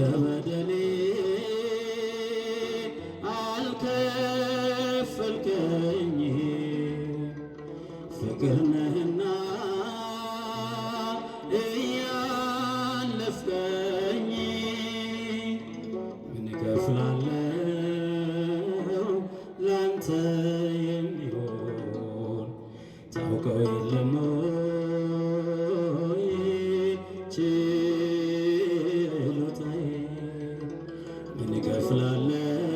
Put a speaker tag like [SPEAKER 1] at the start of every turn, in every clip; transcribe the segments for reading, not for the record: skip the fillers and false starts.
[SPEAKER 1] በደሌ አልከፈልከኝ ፍቅር ነህና እያለፍከኝ ምን እከፍላለሁ ላንተ የሚሆን ታውቀው የለም ወይ ችሎታዬ ምን እከፍላለሁ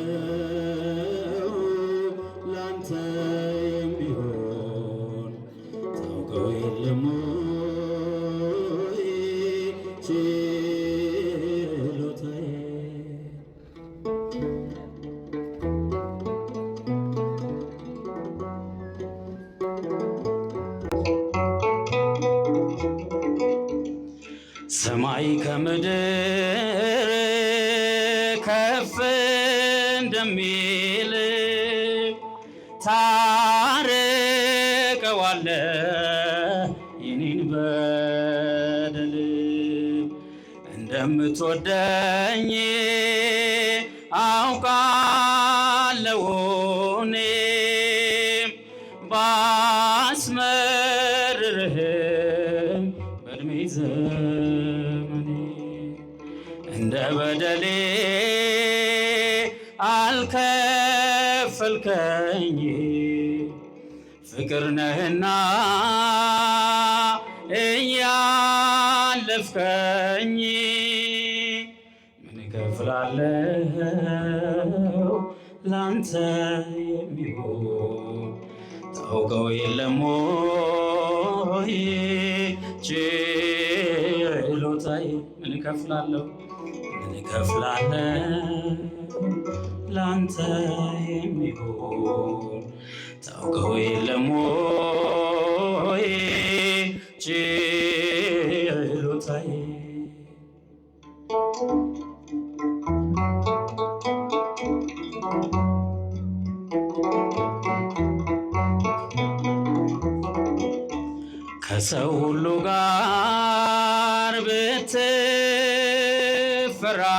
[SPEAKER 1] ላንተ የሚሆን ታውቀው የለም ወይ ችሎታዬ ሰማይ ከምድር ከፍ እንደሚል ታርቀዋለህ የኔን በደል እንደምትወደኝ አውቃለሁ እኔም ባስመርርህም በዕድሜ ዘመኔ እንደ በደሌ አልከፈልከኝ ፍቅር ነህና እያለፍከኝ ምን እከፍላለሁ ላንተ የሚሆን ታውቀው የለም ወይ ችሎታዬ ምን እከፍላለሁ ምን እከፍላለሁ ላንተ የሚሆን ታውቀው የለም ወይ ችሎታዬ ከሰው ሁሉ ጋር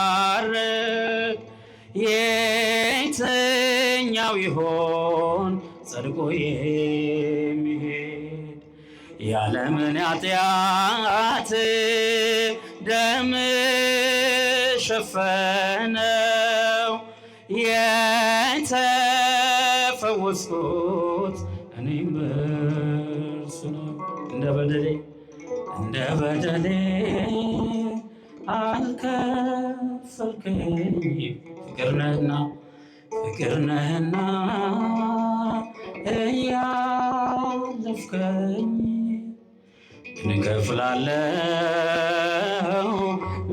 [SPEAKER 1] ብትፈራረቅ የትኛው ይሆን ጸድቆ የሚሄድ ያለምን ኃጢአት ደም ሸፈነው የተፈወስኩት እኔም በእርሱ ነው እንደ በደሌ አልከፈልከኝ ፍቅር ነህና እያለፍከኝ ምን እከፍላለሁ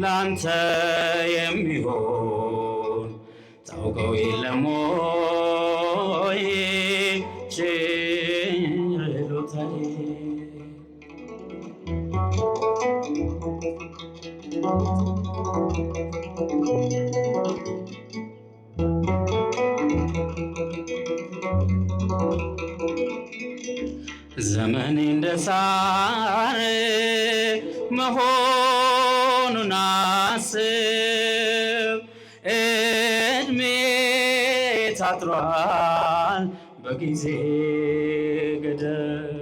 [SPEAKER 1] ላንተ የሚሆን ታውቀው የለም ወይ ችሎታዬ ዘመኔ እንደ ሳር መሆኑን አስብ እድሜ ታጥሯል በጊዜ ገደብ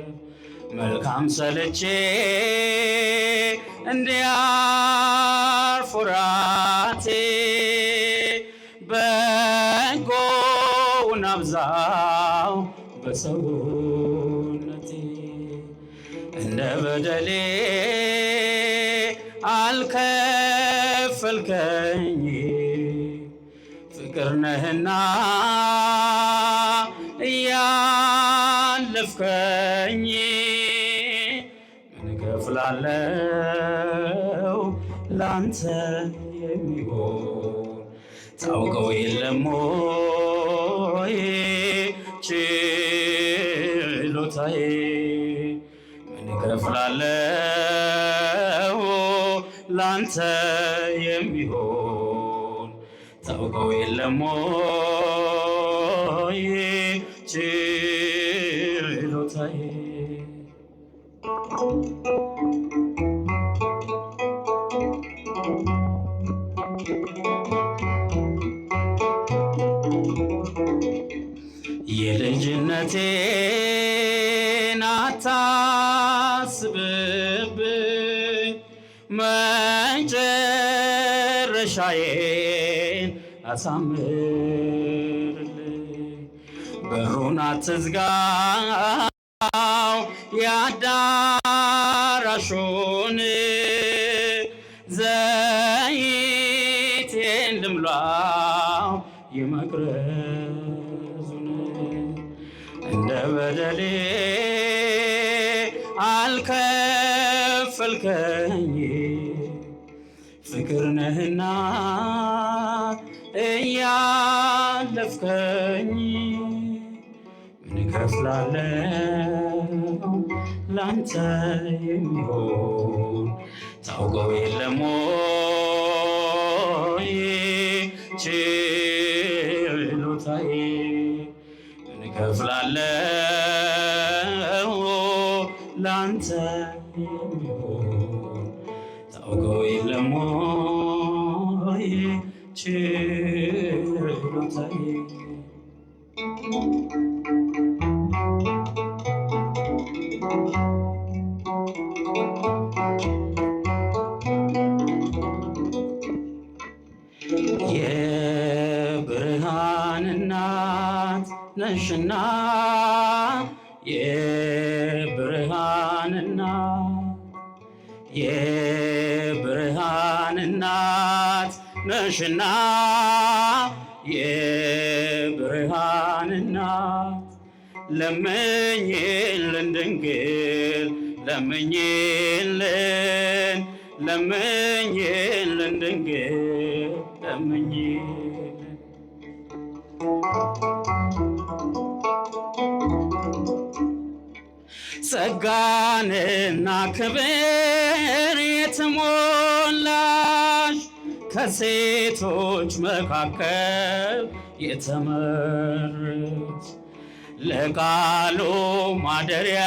[SPEAKER 1] መልካም ሰልቼ እንዲያርፍ ወራቴ በጎውን አብዛው በሰውነቴ እንደ በደሌ አልከፈልከኝ ፍቅር ነህና እያለፍከኝ ምን እከፍላለሁ ላንተ የሚሆን ታውቀው የለም ወይ ችሎታዬ ምን እከፍላለሁ ላንተ የሚሆን ታውቀው የለም ወይ ችሎታዬ ጭንቀቴን አታስብብኝ፣ መጨረሻዬን አሳምርልኝ። በሩን አትዝጋው የአዳራሹን፣ ዘይቴን ልምላው የመቅረዙን። እንደ በደሌ አልከፈልከኝ፣ ፍቅር ነህና እያለፍከኝ። ምን እከፍላለሁ ላንተ የሚሆን ታውቀው የለም ወይ ችሎታዬ? ምን እከፍላለሁ ላንተ የሚሆን ታውቀው የለም ወይ ችሎታዬ? የብርሃን እናት ነሽና፣ የብርሃን እናት ነሽና፣ የብርሃን እናት ለምኝልን ድንግል ለምኝልን፣ ለምኝልን ድንግል ለምኝልን። ጸጋንና ክብር የተሞላሽ ከሴቶች መካከል የተመረጥሽ፣ ለቃሉ ማደሪያ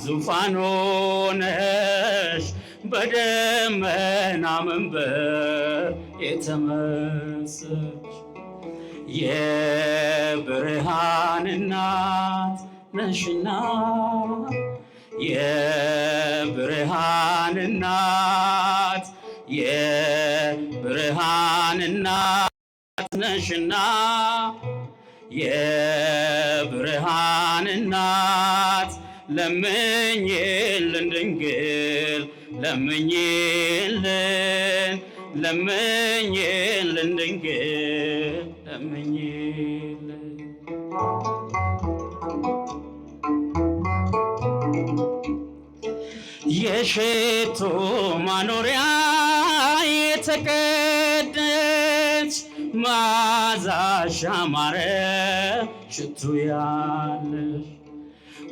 [SPEAKER 1] ዙፋን ሆነሽ በደመና መንበር የተመሰልሽ የብርሃን እናት ነሽና፣ የብርሃን እናት የብርሃን እናት ነሽና፣ የብርሃን እናት ለምኝልን ድንግል ለምኝልን፣ ለምኝልን ድንግል ለምኝልን። የሽቱ ማኖሪያ የተቀደች መዓዛሽ ያማረ ሽቱ ያለሽ፣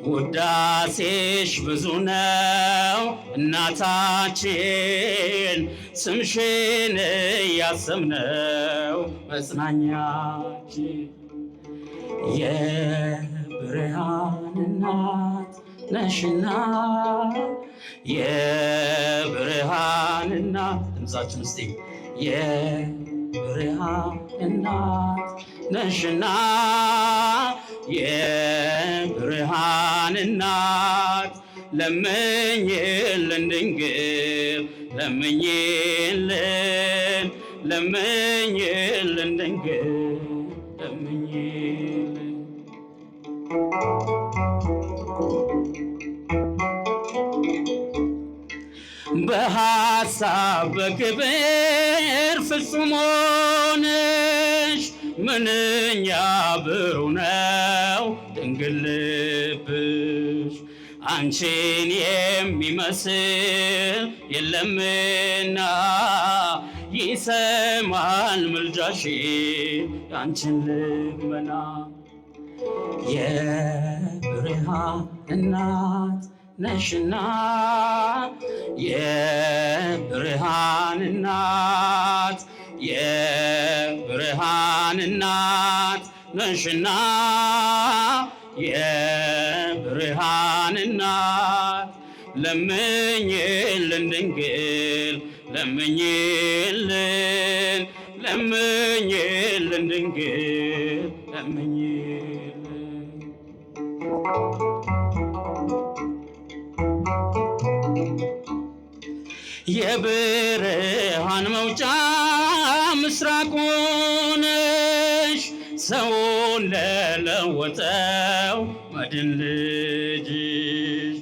[SPEAKER 1] ውዳሴሽ ብዙ ነው እናታችን፣ ስምሽን እያሰብነው መጽናኛችን። የብርሃን እናት ነሽና፣ የብርሃን እናት ድምፃችን እስቲ የብርሃን እናት ነሽና፣ የብርሃን እናት ለምኝልን ድንግል ለምኝልን፣ ለምኝልን ድንግል ለምኝልን። በሐሳብ በክብር ፍጹም ሆነሽ ምንኛ ብሩህ ነው ድንግል ልብሽ፣ አንቺን የሚመስል የለምና ይሰማል ምልጃሽ ያንቺን ልመና። የብርሃን እናት ነሽና፣ የብርሃን እናት የብርሃን እናት ነሽና፣ የብርሃን እናት ለምኝልን ድንግል ለምኝልን፣ ለምኝልን ድንግል ለምኝልን። የብርሃን መውጫ ምስራቅ ሆነሽ ሰውን ለለወጠው መድን ልጅሽ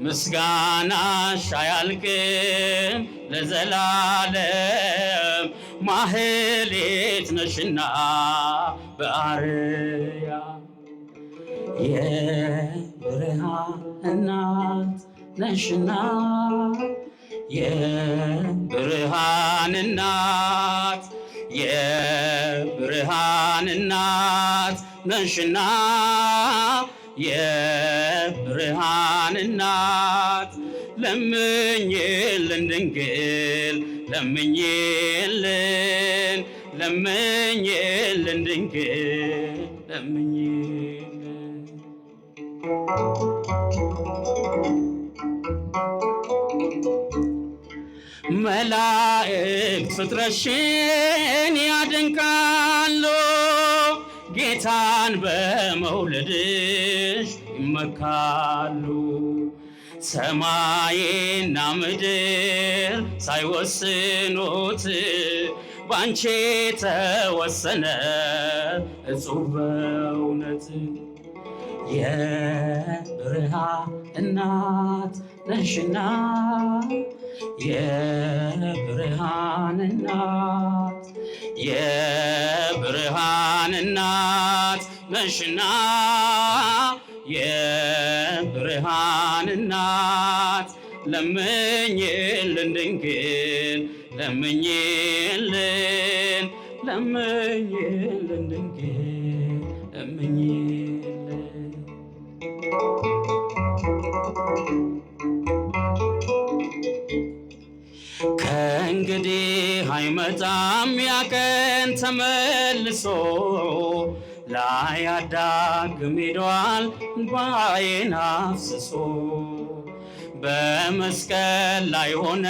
[SPEAKER 1] ምስጋናሽ አያልቅም ለዘላለም ማህሌት ነሽና በአርያም የብርሃን እናት ነሽና የብርሃን እናት የብርሃን እናት ነሽና የብርሃን እናት ለምኝልን ድንግል ለምኝልን ለምኝልን ድንግል ለምኝልን መላእክት ፍጥረትሽን ያደንቃሉ ጌታን በመውለድሽ ይመካሉ ሰማይና ምድር ሳይወስኑት ባንቺ ተወሰነ እጹብ በእውነት የብርሃን እናት ነሽና የብርሃን እናት የብርሃን እናት ነሽና የብርሃን እናት ለምኝልን ድንግል ለምኝልን ለምኝልን ድንግል ለምኝልን ከእንግዲህ አይመጣም ያቀን ተመልሶ ላያዳግም ሄዷል እንባዬን አፍስሶ በመስቀል ላይ ሆነ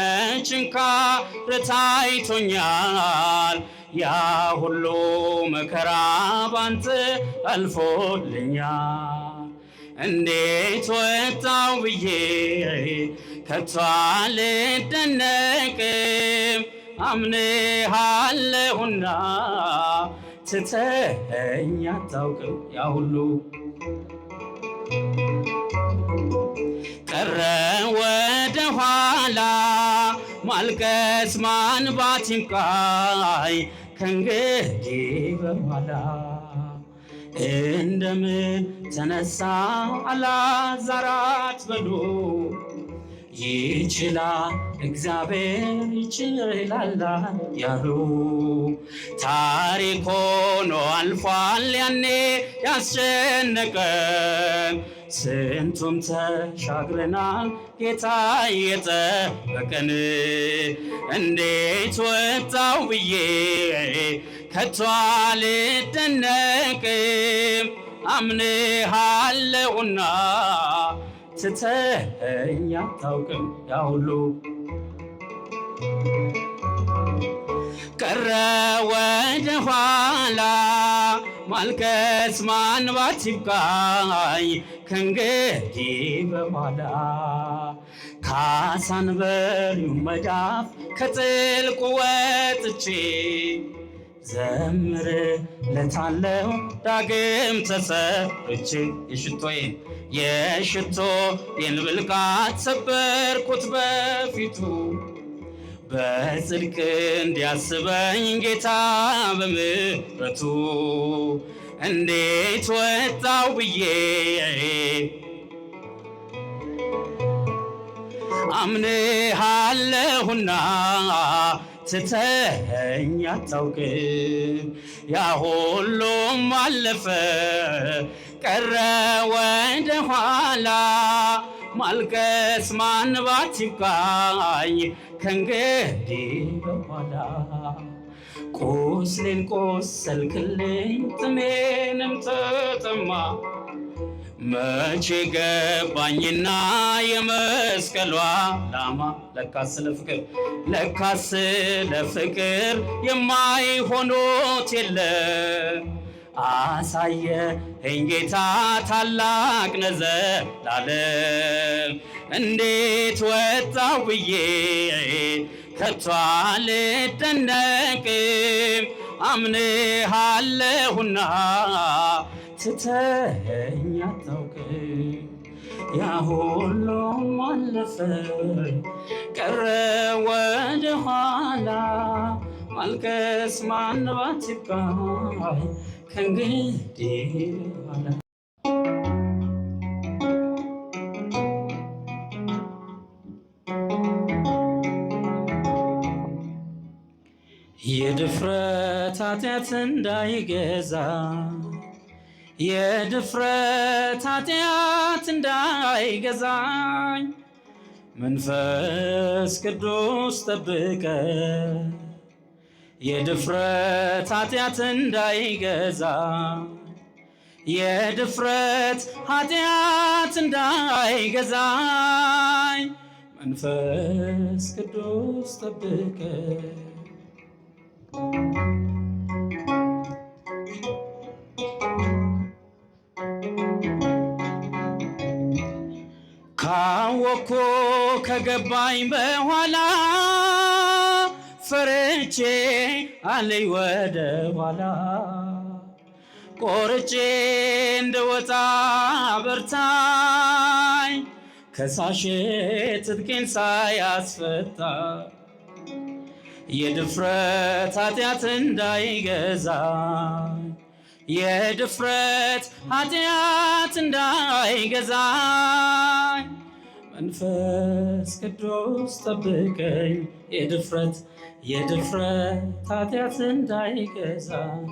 [SPEAKER 1] ችንካር ታይቶኛል ያ ሁሉ መከራ ባንተ አልፎልኛል እንዴት ወጣው ብዬ ከቶ አልደነቅም አምንሃለሁና ትተኸኝ አታውቅም ያ ሁሉ ቀረ ወደ ኋላ ማልቀስ ማንባት ይብቃኝ ከእንግዲህ በኋላ እንደምን ተነሳ አልዓዛር አትበሉ ይችላል እግዚአብሔር ይችላል ያሉ ታሪክ ሆኖ አልፏል ያኔ ያስጨነቀን ስንቱም ተሻግረናል ጌታ የጠበቀን እንዴት ወጣው ብዬ ከቶ አልደነቅም አምንሃለሁና ትተኸኝ አታውቅም ያ ሁሉ ቀረ ወደ ኋላ ማልቀስ ማንባት ይብቃኝ ከእንግዲህ በኋላ ከአሳንበሪው መዳፍ ከጥልቁ ወጥቼ ዘምርለታለሁ ዳግም ተሰርቼ የሽቶዬን ብልቃት ሰበርኩት በፊቱ በጽድቅ እንዲያስበኝ ጌታ በምሕረቱ እንዴት ወጣው ብዬ አምንሃለሁና ትተኸኝ አታውቅም ያ ሁሉም አለፈ ቀረ ወደ ኋላ ማልቀስ ማንባት ይብቃኝ ከእንግዲህ በኋላ ቁስሌን ቆሰልክልኝ ጥሜንም ተጠማ መቼ ገባኝና የመስቀሉ ዓላማ ለካስ ስለ ፍቅር የማይሆኑት የለም አሳየኸኝ ጌታ ታላቅ ነህ ዘላለም። እንዴት ወጣሁ ብዬ ከቶ አልደነቅም፣ አምንሃለሁና ትተኸኝ አታውቅም። ያ ሁሉም አለፈ ቀረ ወደ ኋላ፣ ማልቀስ ማንባት ይብቃኝ ከእንግዲህ በኋላ። የድፍረት ኃጢአት እንዳይገዛ፣ የድፍረት ኃጢአት እንዳይገዛኝ መንፈስ ቅዱስ ጠብቀ። የድፍረት ኃጢአት እንዳይገዛ፣ የድፍረት ኃጢአት እንዳይገዛኝ መንፈስ ቅዱስ ጠብቀ። ካወኩ ከገባኝ በኋላ ፈርቼ አለኝ ወደ ኋላ፣ ቆርጬ እንደወጣ በርታኝ፣ ከሳሼ ትጥቄን ሳያስፈታ። የድፍረት ኃጢአት እንዳይገዛኝ፣ የድፍረት ኃጢአት እንዳይገዛኝ መንፈስ ቅዱስ ጠብቀኝ። የድፍረት ኃጢአት እንዳይገዛኝ፣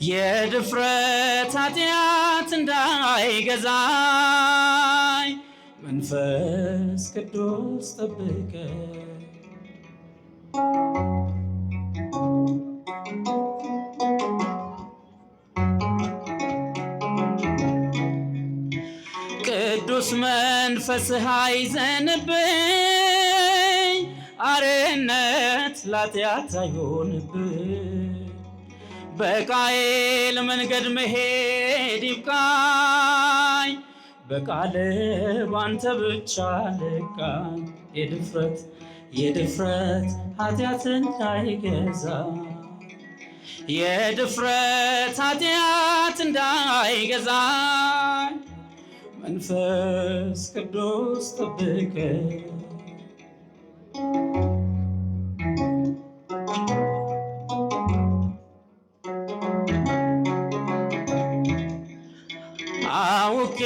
[SPEAKER 1] የድፍረት ኃጢአት እንዳይገዛኝ መንፈስ ቅዱስ ጠብቀኝ። ቅዱስ መንፈስህ አይዘንብኝ፣ አርነት ኃጢአት አይሆንብኝ። በቃየል መንገድ መሄድ ይብቃኝ፣ በቃል ባንተ ብቻ ልቃኝ። የድፍረት ኃጢአት እንዳይገዛኝ፣ የድፍረት ኃጢአት እንዳይገዛኝ መንፈስ ቅዱስ ጠብቀኝ። አውቄ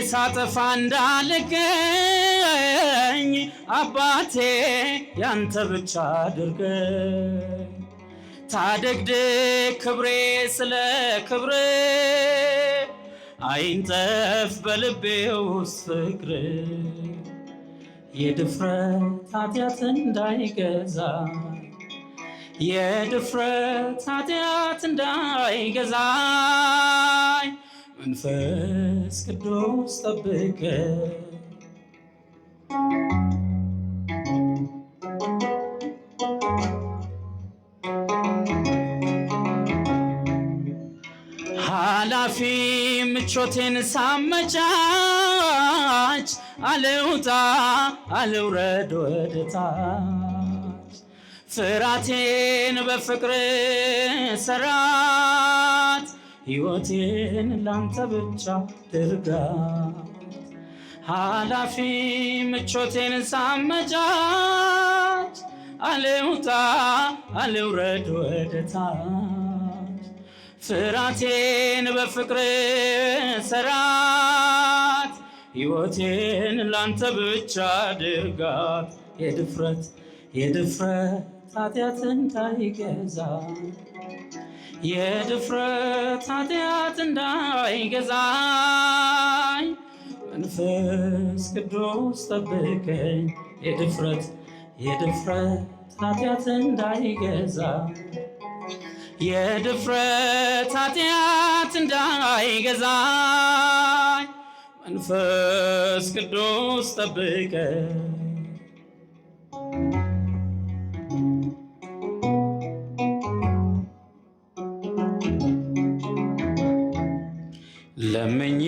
[SPEAKER 1] ሳጠፋ እንዳልገኝ አባቴ ያንተ ብቻ አድርገኝ። ታደግድግ ክብሬ ስለ ክብሬ፣ አይንጠፍ በልቤ ውስጥ ፍቅር። የድፍረት ኃጢአት እንዳይገዛኝ፣ የድፍረት ኃጢአት እንዳይገዛኝ መንፈስ ቅዱስ ጠብቀኝ። ኃላፊ ምቾቴን ሳመቻች፣ አልውጣ አልውረድ ወደታች። ፍራቴን በፍቅር ሰራት፣ ሕይወቴን ላንተ ብቻ ድርጋት። ኃላፊ ምቾቴን ሳመቻች፣ አልውጣ አልውረድ ወደታች። ፍራቴን በፍቅር ሰራት፣ ሕይወቴን ላንተ ብቻ ድርጋት። የድፍረት ኃጢአት እንዳይገዛኝ፣ የድፍረት ኃጢአት እንዳይገዛኝ መንፈስ ቅዱስ ጠብቀኝ። የድፍረት ኃጢአት እንዳይገዛኝ፣ የድፍረት ኃጢአት እንዳይገዛኝ መንፈስ ቅዱስ ጠብቀኝ። ለምኝ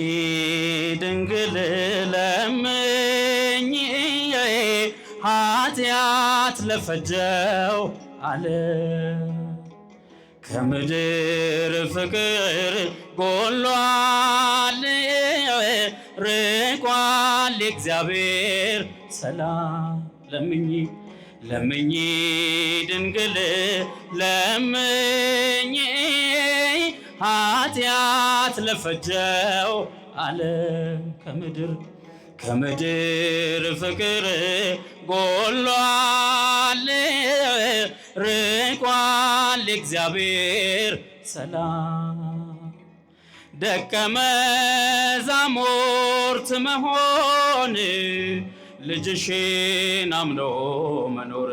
[SPEAKER 1] ድንግል ለምኝ ኃጢአት ለፈጀው ዓለም ከምድር ፍቅር ጎሏል ርቋል እግዚአብሔር ሰላም ለምኝ ለምኝ ድንግል ለምኝ ኃጢአት ለፈጀው ዓለም ከምድር ፍቅር ጎሏል ርቋል እግዚአብሔር ሰላም ደቀ መዛሙርት መሆን ልጅሽን አምኖ መኖር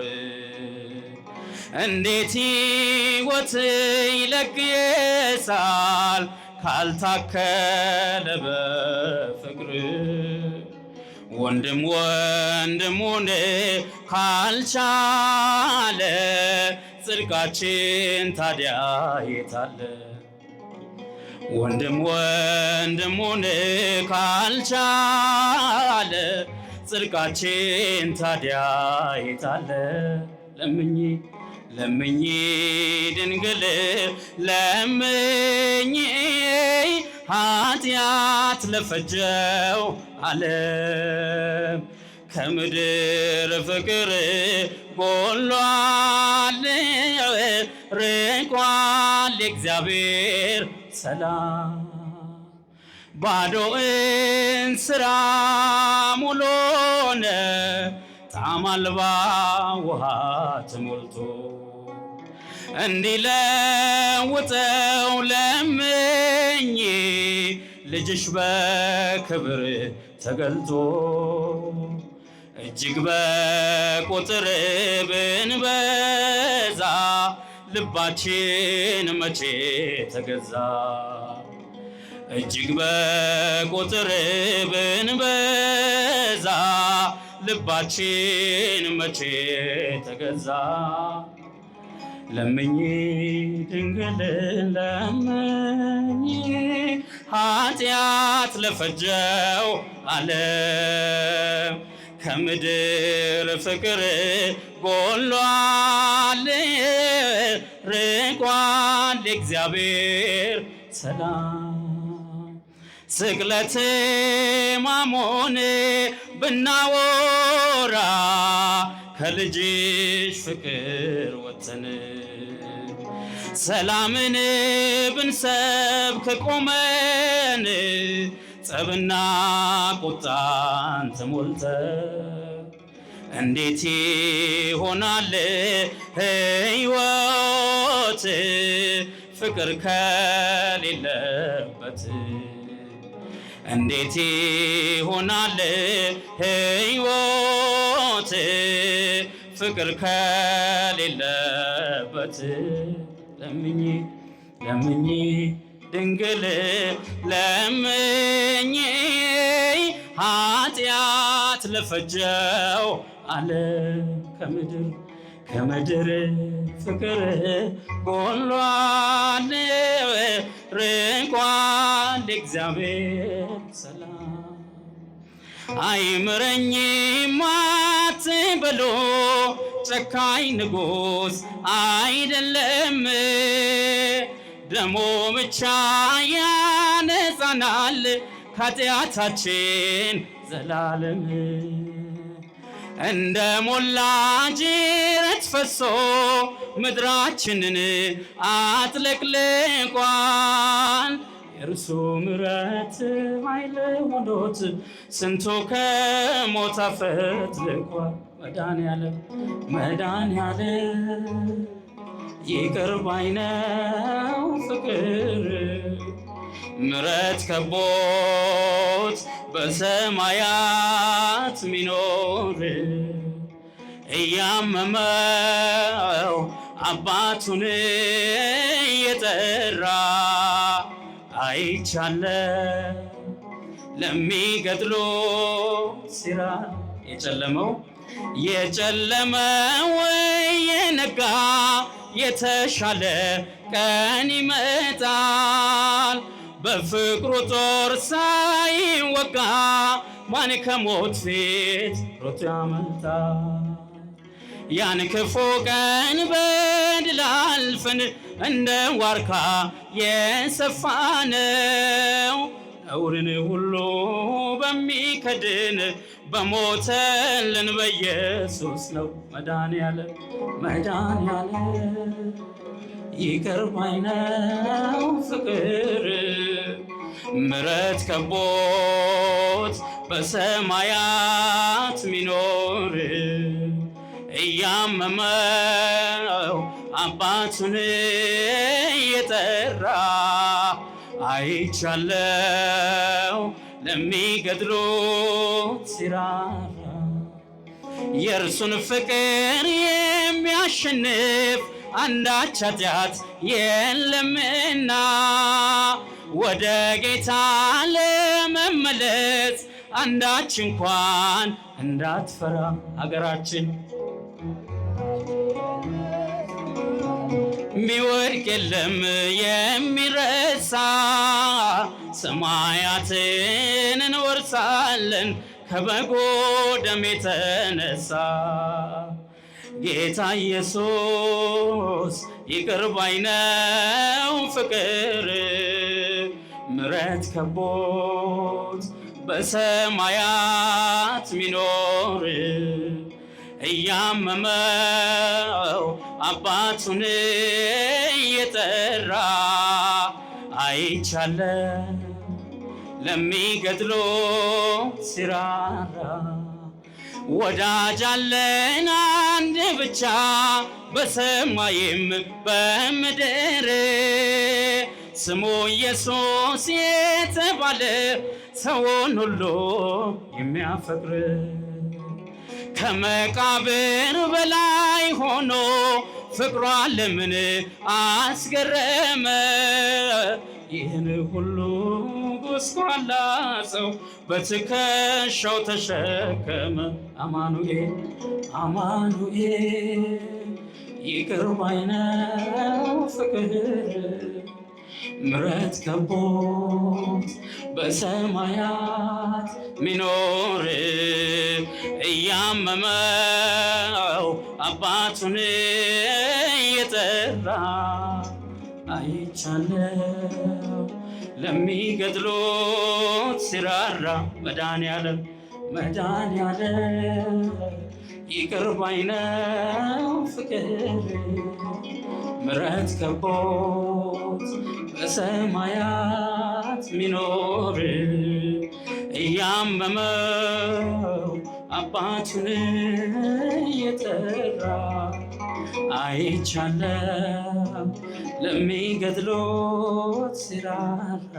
[SPEAKER 1] እንዴት ሕይወት ይለግሳል ካልታከለ በፍቅር ወንድም ወንድሙን ካልቻለ ጽድቃችን ታዲያ የታለ ወንድም ወንድሙን ካልቻለ ጽድቃችን ታዲያ የታለ ለምኝ ለምኝ ድንግል ለምኝ ኃጢአት ለፈጀው ዓለም ከምድር ፍቅር ጎሏል ርቋል እግዚአብሔር ሰላም ባዶ እንስራ ሙሉነ ጣዕም አልባ ውሃ ተሞልቶ እንዲለውጠው ለምኝ ልጅሽ በክብር ተገልጦ እጅግ በቁጥር ብንበዛ ልባችን መቼ ተገዛ እጅግ በቁጥር ብንበዛ ልባችን መቼ ተገዛ ለምኝ ድንግል ለምኝ ኃጢአት ለፈጀው ዓለም ከምድር ፍቅር ጎሏል ርቋል እግዚአብሔር ሰላም ስቅለት ማሞን ብናወራ ከልጅሽ ፍቅር ወጥተን ሰላምን ብንሰብክ ቆመን ጸብና ቁጣን ተሞልተ እንዴት ይሆናል ሕይወት ፍቅር ከሌለበት እንዴት ይሆናል ሕይወት ፍቅር ከሌለበት ለምኝ ለምኝ ድንግል ለምኝ ኃጢአት ለፈጀው ዓለም ከምድር ፍቅር ጎሏል ርቋል እግዚአብሔር ሰላም አይምረኝም አትበሉ ጨካኝ ንጉሥ አይደለም ደሙ ብቻ ያነጻናል ከኃጢአታችን ዘላለም እንደ ሞላ ጅረት ፈሶ ምድራችንን አጥለቅልቋል የእርሱ ምሕረት ኃይል ሆኖት ስንቱ ከሞት አፈትልቋል መድኃኔዓለም ይቅር ባይ ነው ፍቅር ምሕረት ከቦት በሰማያት ሚኖር እያመመው አባቱን የጠራ አይቻለ ለሚገድሎ ሲራ የጨለመው የነጋ የተሻለ ቀን ይመጣል በፍቅሩ ጦር ሳይወጋ ማን ከሞት ፊት ሮጦ ያመልጣል? ያን ክፉ ቀን በድል አልፈን እንደ ዋርካ የሰፋነው ነውርን ሁሉ በሚከድን በሞተልን በኢየሱስ ነው። መድኃኔዓለም ይቅር ባይ ነው ፍቅር ምሕረት ከቦት በሰማያት ሚኖር እያመመው አባቱን እየጠራ አይቻለው ለሚገድሉት ሲራራ የእርሱን ፍቅር የሚያሸንፍ አንዳች ኃጢአት የለምና ወደ ጌታ ለመመለስ አንዳች እንኳን እንዳትፈራ ሀገራችን ሚወድቅ የለም የሚረሳ ሰማያትን እንወርሳለን ከበጎ ደም የተነሳ ጌታ ኢየሱስ ይቅር ባይ ነው ፍቅር ምሕረት ከቦት በሰማያት ሚኖር እያመመው አባቱን እየጠራ አይቻለው ለሚገድሉት ሲራራ ወዳጅ አለን አንድ ብቻ በሰማይም በምድር ስሙ ኢየሱስ የተባለ ሰውን ሁሉ የሚያፈቅር ከመቃብር በላይ ሆኖ ፍቅሩ ዓለምን አስገረመ ይህን ሁሉ ጎስቋላ ሰው በትከሻው ተሸከመ አማኑኤል ይቅር ባይ ነው ፍቅር ምሕረት ከቦት በሰማያት ሚኖር እያመመው አባቱን እየጠራ አይቻለው ለሚገድሉት ሲራራ መድኃኔዓለም ይቅር ባይ ነው ፍቅር ምሕረት ከቦት በሰማያት ሚኖር እያመመው አባቱን እየጠራ አይቻለው ለሚገድሉት ሲራራ